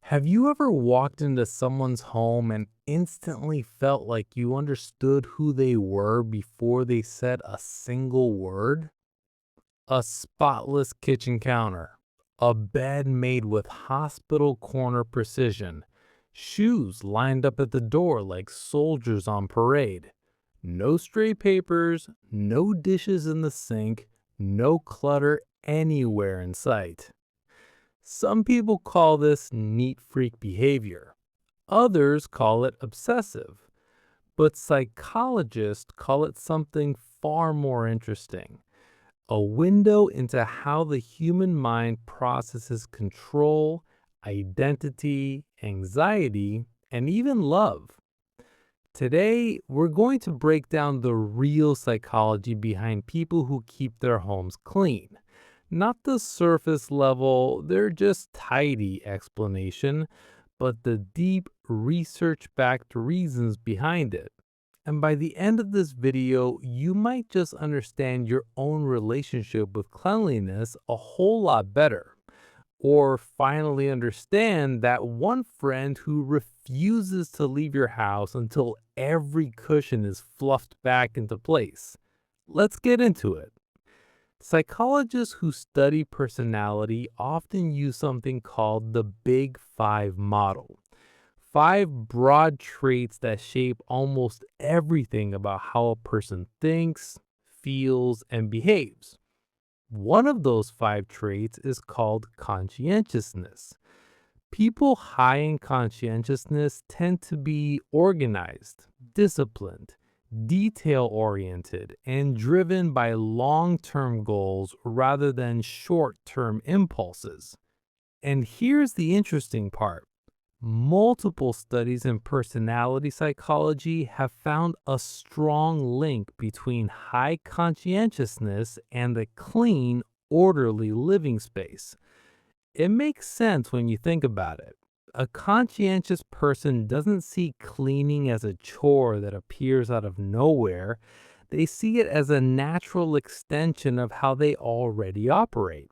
Have you ever walked into someone's home and instantly felt like you understood who they were before they said a single word? A spotless kitchen counter, a bed made with hospital corner precision, shoes lined up at the door like soldiers on parade. No stray papers, no dishes in the sink, no clutter anywhere in sight. Some people call this neat freak behavior. Others call it obsessive. But psychologists call it something far more interesting: a window into how the human mind processes control, identity, anxiety, and even love. Today, we're going to break down the real psychology behind people who keep their homes clean. Not the surface level, they're just tidy explanation, but the deep research backed reasons behind it. And by the end of this video, you might just understand your own relationship with cleanliness a whole lot better. Or finally understand that one friend who refuses to leave your house until every cushion is fluffed back into place. Let's get into it. Psychologists who study personality often use something called the Big Five model. Five broad traits that shape almost everything about how a person thinks, feels, and behaves. One of those five traits is called conscientiousness. People high in conscientiousness tend to be organized, disciplined, detail oriented, and driven by long term goals rather than short term impulses. And here's the interesting part: multiple studies in personality psychology have found a strong link between high conscientiousness and a clean, orderly living space. It makes sense when you think about it. A conscientious person doesn't see cleaning as a chore that appears out of nowhere. They see it as a natural extension of how they already operate.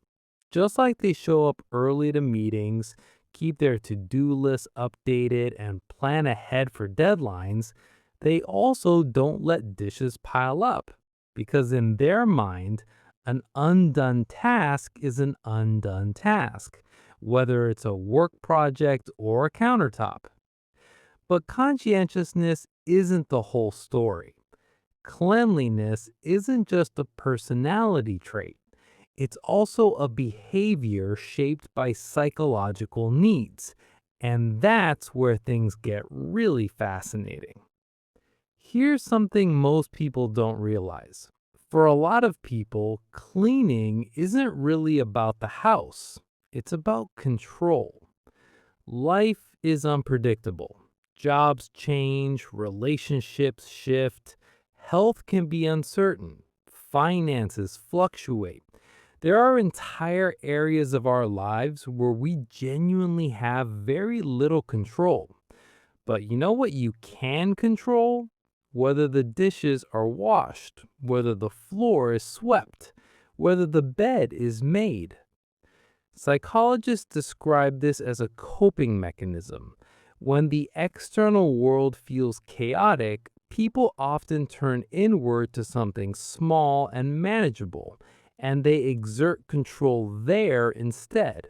Just like they show up early to meetings, keep their to-do list updated, and plan ahead for deadlines, they also don't let dishes pile up. Because in their mind, an undone task is an undone task, whether it's a work project or a countertop. But conscientiousness isn't the whole story. Cleanliness isn't just a personality trait. It's also a behavior shaped by psychological needs. And that's where things get really fascinating. Here's something most people don't realize. For a lot of people, cleaning isn't really about the house. It's about control. Life is unpredictable. Jobs change, relationships shift, health can be uncertain, finances fluctuate. There are entire areas of our lives where we genuinely have very little control. But you know what you can control? Whether the dishes are washed, whether the floor is swept, whether the bed is made. Psychologists describe this as a coping mechanism. When the external world feels chaotic, people often turn inward to something small and manageable, and they exert control there instead.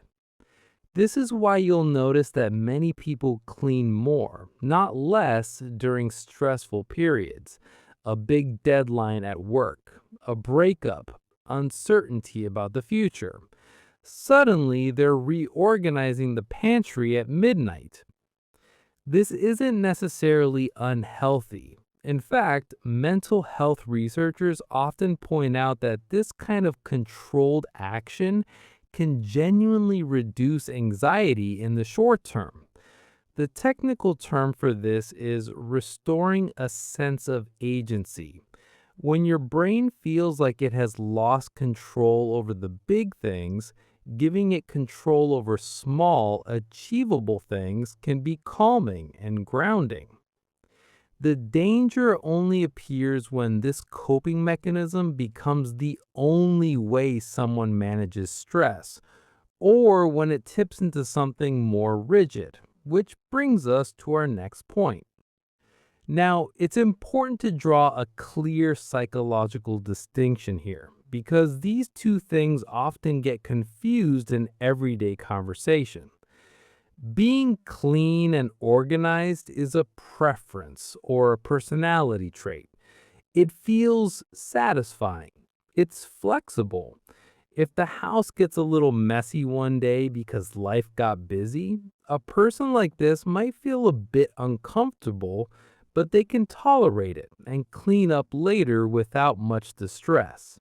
This is why you'll notice that many people clean more, not less, during stressful periods. A big deadline at work, a breakup, uncertainty about the future. Suddenly, they're reorganizing the pantry at midnight. This isn't necessarily unhealthy. In fact, mental health researchers often point out that this kind of controlled action can genuinely reduce anxiety in the short term. The technical term for this is restoring a sense of agency. When your brain feels like it has lost control over the big things, giving it control over small, achievable things can be calming and grounding. The danger only appears when this coping mechanism becomes the only way someone manages stress, or when it tips into something more rigid, which brings us to our next point. Now, it's important to draw a clear psychological distinction here because these two things often get confused in everyday conversation. Being clean and organized is a preference or a personality trait. It feels satisfying. It's flexible. If the house gets a little messy one day because life got busy, a person like this might feel a bit uncomfortable, but they can tolerate it and clean up later without much distress.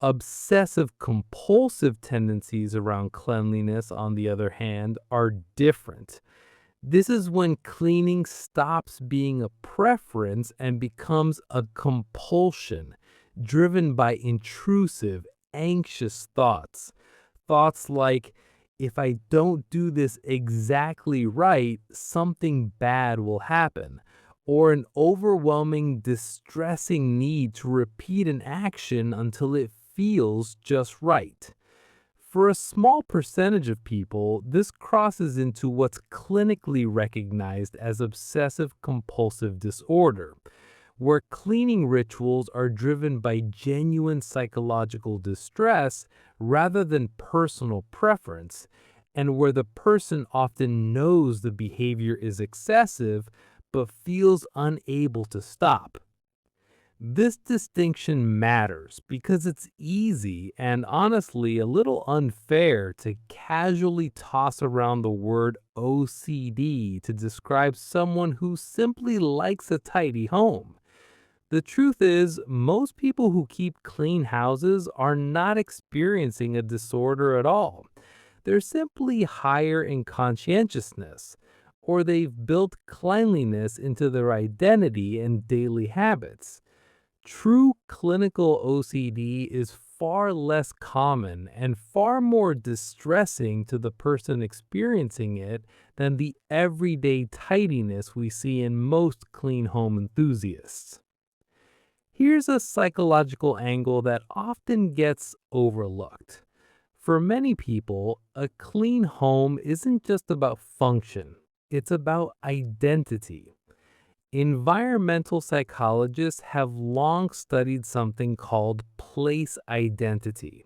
Obsessive compulsive tendencies around cleanliness, on the other hand, are different. This is when cleaning stops being a preference and becomes a compulsion, driven by intrusive, anxious thoughts. Thoughts like, if I don't do this exactly right, something bad will happen, or an overwhelming, distressing need to repeat an action until it feels just right. For a small percentage of people, this crosses into what's clinically recognized as obsessive compulsive disorder, where cleaning rituals are driven by genuine psychological distress rather than personal preference, and where the person often knows the behavior is excessive but feels unable to stop. This distinction matters because it's easy and honestly a little unfair to casually toss around the word OCD to describe someone who simply likes a tidy home. The truth is, most people who keep clean houses are not experiencing a disorder at all. They're simply higher in conscientiousness, or they've built cleanliness into their identity and daily habits. True clinical OCD is far less common and far more distressing to the person experiencing it than the everyday tidiness we see in most clean home enthusiasts. Here's a psychological angle that often gets overlooked. For many people, a clean home isn't just about function, it's about identity. Environmental psychologists have long studied something called place identity.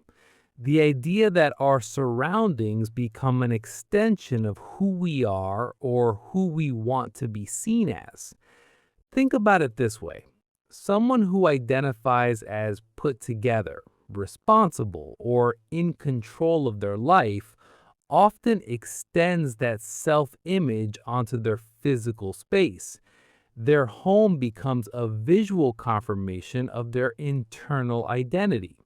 The idea that our surroundings become an extension of who we are or who we want to be seen as. Think about it this way. Someone who identifies as put together, responsible, or in control of their life often extends that self-image onto their physical space. Their home becomes a visual confirmation of their internal identity.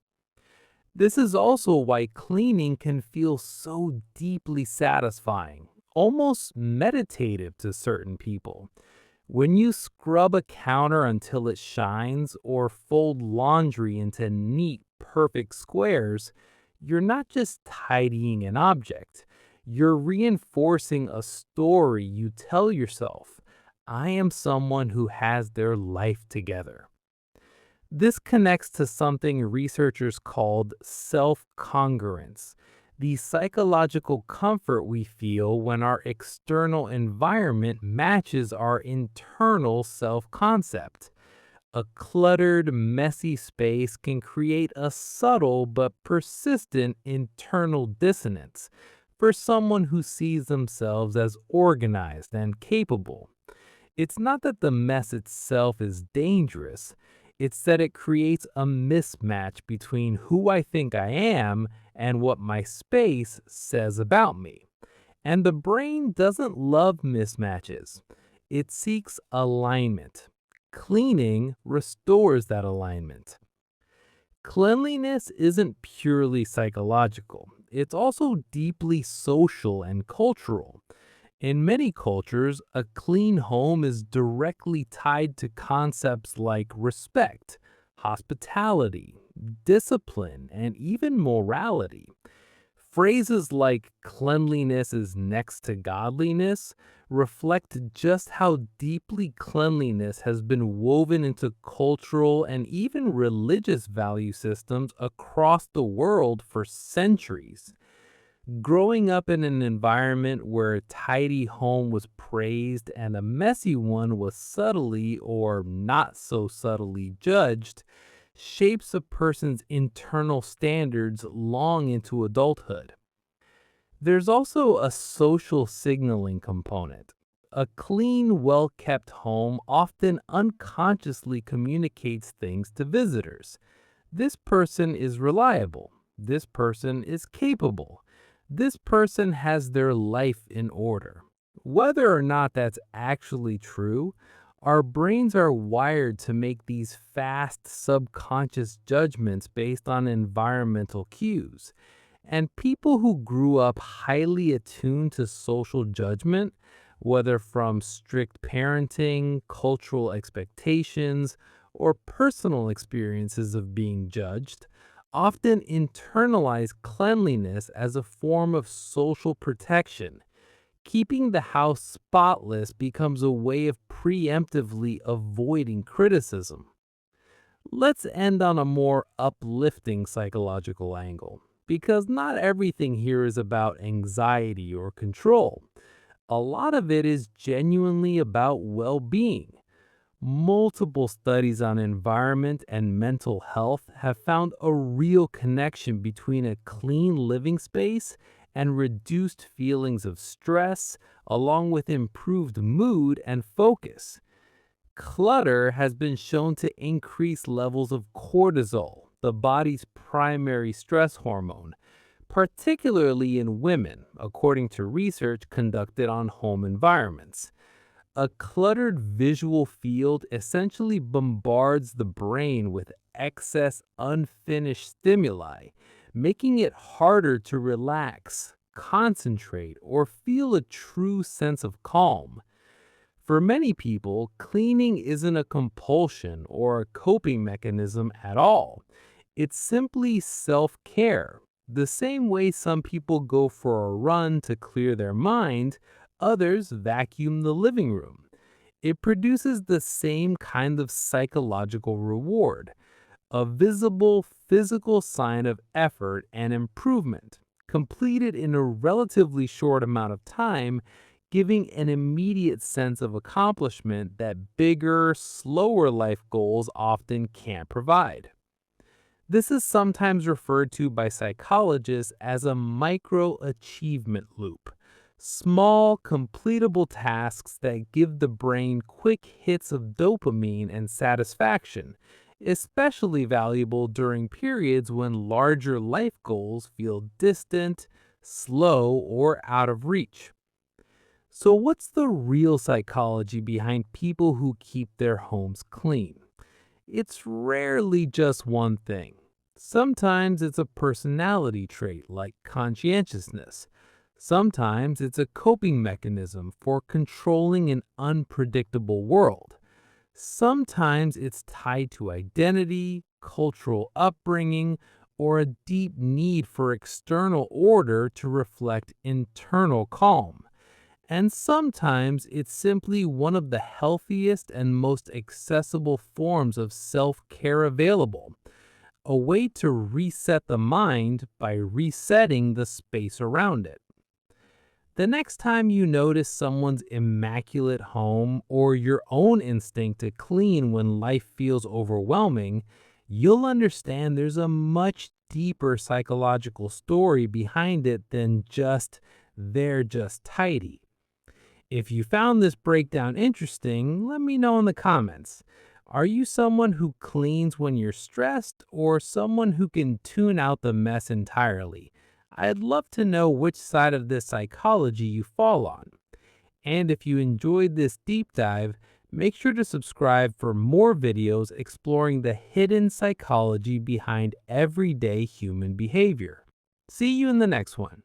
This is also why cleaning can feel so deeply satisfying, almost meditative to certain people. When you scrub a counter until it shines or fold laundry into neat, perfect squares, you're not just tidying an object. You're reinforcing a story you tell yourself. I am someone who has their life together. This connects to something researchers called self-congruence, the psychological comfort we feel when our external environment matches our internal self-concept. A cluttered, messy space can create a subtle but persistent internal dissonance for someone who sees themselves as organized and capable. It's not that the mess itself is dangerous, it's that it creates a mismatch between who I think I am and what my space says about me. And the brain doesn't love mismatches, it seeks alignment. Cleaning restores that alignment. Cleanliness isn't purely psychological, it's also deeply social and cultural. In many cultures, a clean home is directly tied to concepts like respect, hospitality, discipline, and even morality. Phrases like cleanliness is next to godliness reflect just how deeply cleanliness has been woven into cultural and even religious value systems across the world for centuries. Growing up in an environment where a tidy home was praised and a messy one was subtly or not so subtly judged shapes a person's internal standards long into adulthood. There's also a social signaling component. A clean, well kept home often unconsciously communicates things to visitors. This person is reliable. This person is capable. This person has their life in order. Whether or not that's actually true, our brains are wired to make these fast subconscious judgments based on environmental cues. And people who grew up highly attuned to social judgment, whether from strict parenting, cultural expectations, or personal experiences of being judged, often internalize cleanliness as a form of social protection. Keeping the house spotless becomes a way of preemptively avoiding criticism. Let's end on a more uplifting psychological angle, because not everything here is about anxiety or control. A lot of it is genuinely about well being. Multiple studies on environment and mental health have found a real connection between a clean living space and reduced feelings of stress, along with improved mood and focus. Clutter has been shown to increase levels of cortisol, the body's primary stress hormone, particularly in women, according to research conducted on home environments. A cluttered visual field essentially bombards the brain with excess unfinished stimuli, making it harder to relax, concentrate, or feel a true sense of calm. For many people, cleaning isn't a compulsion or a coping mechanism at all. It's simply self care. The same way some people go for a run to clear their mind, others vacuum the living room. It produces the same kind of psychological reward, a visible physical sign of effort and improvement, completed in a relatively short amount of time, giving an immediate sense of accomplishment that bigger, slower life goals often can't provide. This is sometimes referred to by psychologists as a micro achievement loop. Small, completable tasks that give the brain quick hits of dopamine and satisfaction, especially valuable during periods when larger life goals feel distant, slow, or out of reach. So, what's the real psychology behind people who keep their homes clean? It's rarely just one thing. Sometimes it's a personality trait like conscientiousness. Sometimes it's a coping mechanism for controlling an unpredictable world. Sometimes it's tied to identity, cultural upbringing, or a deep need for external order to reflect internal calm. And sometimes it's simply one of the healthiest and most accessible forms of self care available, a way to reset the mind by resetting the space around it. The next time you notice someone's immaculate home or your own instinct to clean when life feels overwhelming, you'll understand there's a much deeper psychological story behind it than just they're just tidy. If you found this breakdown interesting, let me know in the comments. Are you someone who cleans when you're stressed or someone who can tune out the mess entirely? I'd love to know which side of this psychology you fall on. And if you enjoyed this deep dive, make sure to subscribe for more videos exploring the hidden psychology behind everyday human behavior. See you in the next one.